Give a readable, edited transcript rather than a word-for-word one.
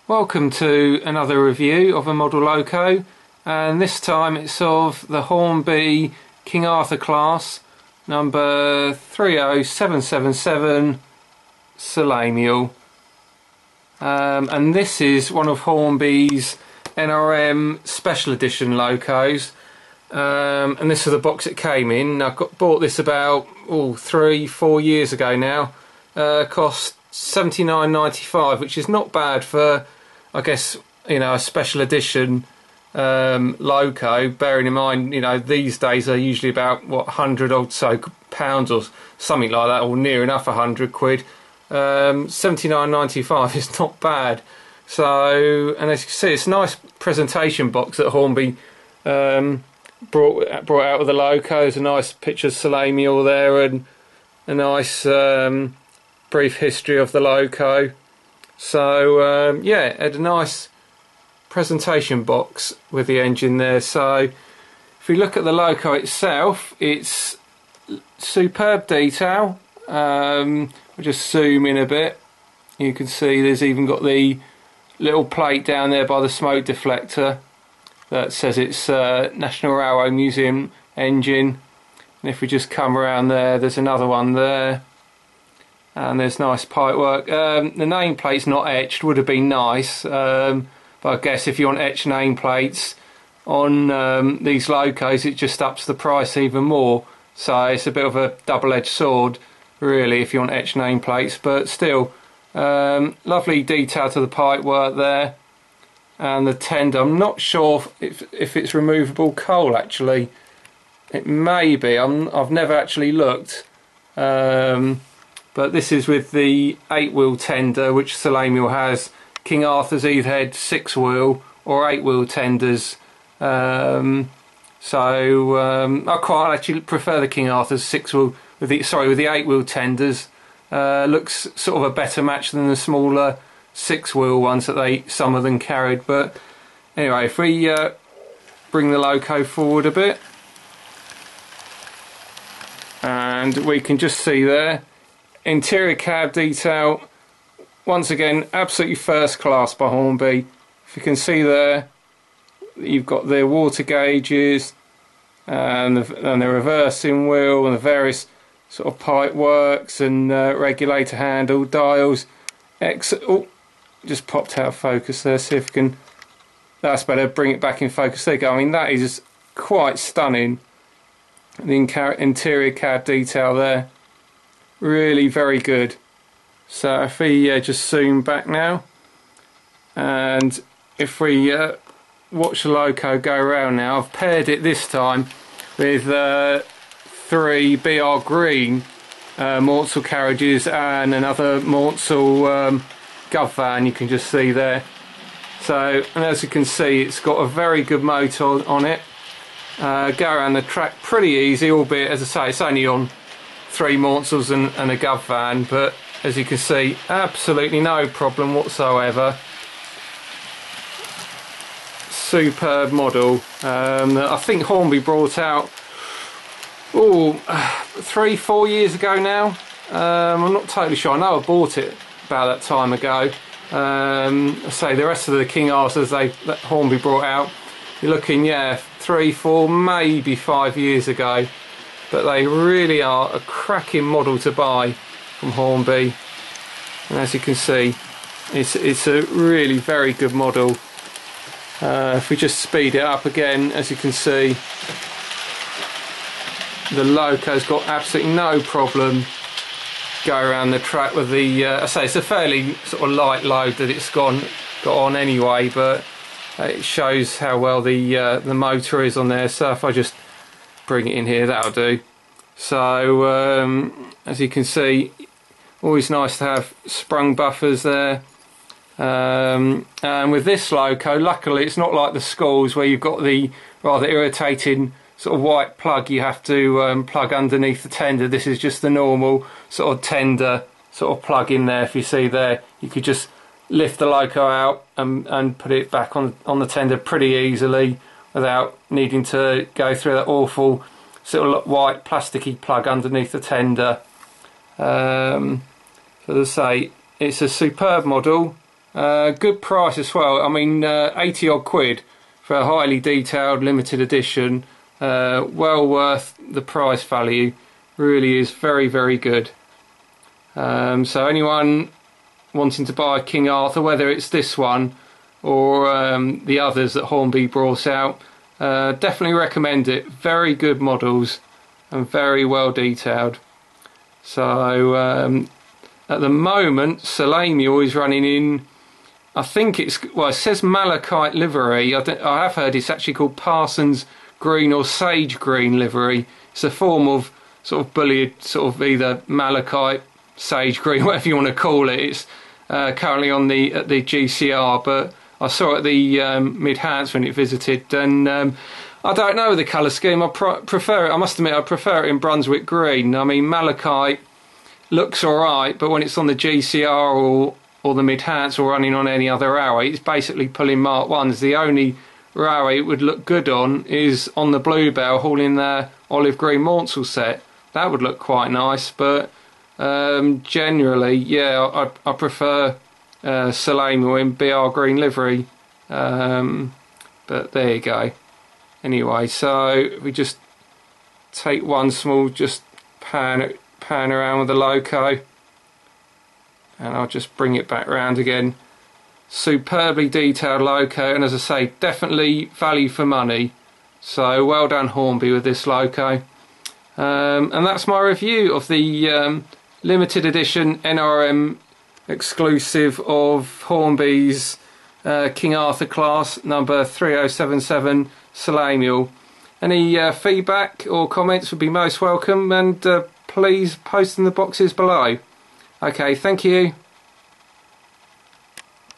Welcome to another review of a model loco, and this time it's of the Hornby King Arthur class number 30777 Sir Lamiel, and this is one of Hornby's NRM special edition locos, and this is the box it came in. I bought this about 3-4 years ago now. Cost £79.95, which is not bad for, I guess, a special edition loco, bearing in mind, these days they're usually about, what, 100 or so pounds or something like that, or near enough 100 quid. £79.95 is not bad. So, and as you can see, it's a nice presentation box that Hornby brought out with the loco. There's a nice picture of Sir Lamiel there, and a nice brief history of the loco. So yeah, had a nice presentation box with the engine there. So if we look at the loco itself, it's superb detail. We'll just zoom in a bit. You can see there's even got the little plate down there by the smoke deflector that says it's National Railway Museum engine. And if we just come around there, there's another one there. And there's nice pipework. The nameplate's not etched, would have been nice, but I guess if you want etched nameplates on these locos, it just ups the price even more. So it's a bit of a double-edged sword, really, if you want etched nameplates. But still, lovely detail to the pipework there, and the tender. I'm not sure if it's removable coal. Actually, it may be. I've never actually looked. But this is with the 8-wheel tender, which Sir Lamiel has. King Arthur's either had 6-wheel or 8-wheel tenders. I quite actually prefer the King Arthur's 6-wheel with the 8-wheel tenders. Looks sort of a better match than the smaller 6-wheel ones that some of them carried. But anyway, if we bring the loco forward a bit, and we can just see there. Interior cab detail, once again, absolutely first class by Hornby. If you can see there, you've got the water gauges and the reversing wheel and the various sort of pipe works and regulator handle dials. Just popped out of focus there. See if we can. That's better. Bring it back in focus. There you go. I mean, that is quite stunning. The interior cab detail there. Really very good. So if we just zoom back now, and if we watch the loco go around now, I've paired it this time with 3 BR green Mortsel carriages and another Mortsel gov van, you can just see there. So, and as you can see, it's got a very good motor on it. Go around the track pretty easy, albeit, as I say, it's only on 3 Mortsels and a gov van, but as you can see, absolutely no problem whatsoever. Superb model. I think Hornby brought out 3-4 years ago now. I'm not totally sure. I know I bought it about that time ago. I say the rest of the King Arthurs that Hornby brought out, you're looking, 3-4, maybe 5 years ago. But they really are a cracking model to buy from Hornby, and as you can see, it's a really very good model. If we just speed it up again, as you can see, the loco's got absolutely no problem go around the track with the. I say it's a fairly sort of light load that it's got on anyway, but it shows how well the motor is on there. So if I just bring it in here, that'll do. So as you can see, always nice to have sprung buffers there, and with this loco, luckily it's not like the Skulls where you've got the rather irritating sort of white plug you have to plug underneath the tender. This is just the normal sort of tender sort of plug in there. If you see there, you could just lift the loco out and put it back on the tender pretty easily without needing to go through that awful sort of white plasticky plug underneath the tender. So as I say, it's a superb model. Good price as well. I mean, 80 odd quid for a highly detailed limited edition. Well worth the price value. Really is very, very good. So anyone wanting to buy King Arthur, whether it's this one or the others that Hornby brought out, definitely recommend it. Very good models and very well detailed. So at the moment, Sir Lamiel is running in, I think it's, well, it says malachite livery. I have heard it's actually called Parsons green or sage green livery. It's a form of sort of bullied, sort of either malachite, sage green, whatever you want to call it. It's currently on at the GCR, but I saw it at the Mid-Hants when it visited, and I don't know the colour scheme. I prefer it. I must admit, I prefer it in Brunswick green. I mean, malachite looks alright, but when it's on the GCR or the Mid-Hants or running on any other Rowie, it's basically pulling Mark 1s. The only Rowie it would look good on is on the Bluebell hauling their olive green Maunsell set. That would look quite nice, but generally, yeah, I prefer Sir Lamiel in BR green livery. But there you go. Anyway, so we just take one small, just pan around with the loco, and I'll just bring it back round again. Superbly detailed loco, and as I say, definitely value for money. So well done Hornby with this loco. And that's my review of the limited edition NRM exclusive of Hornby's King Arthur class number 3077 Sir Lamiel. Any feedback or comments would be most welcome, and please post in the boxes below. Okay, thank you.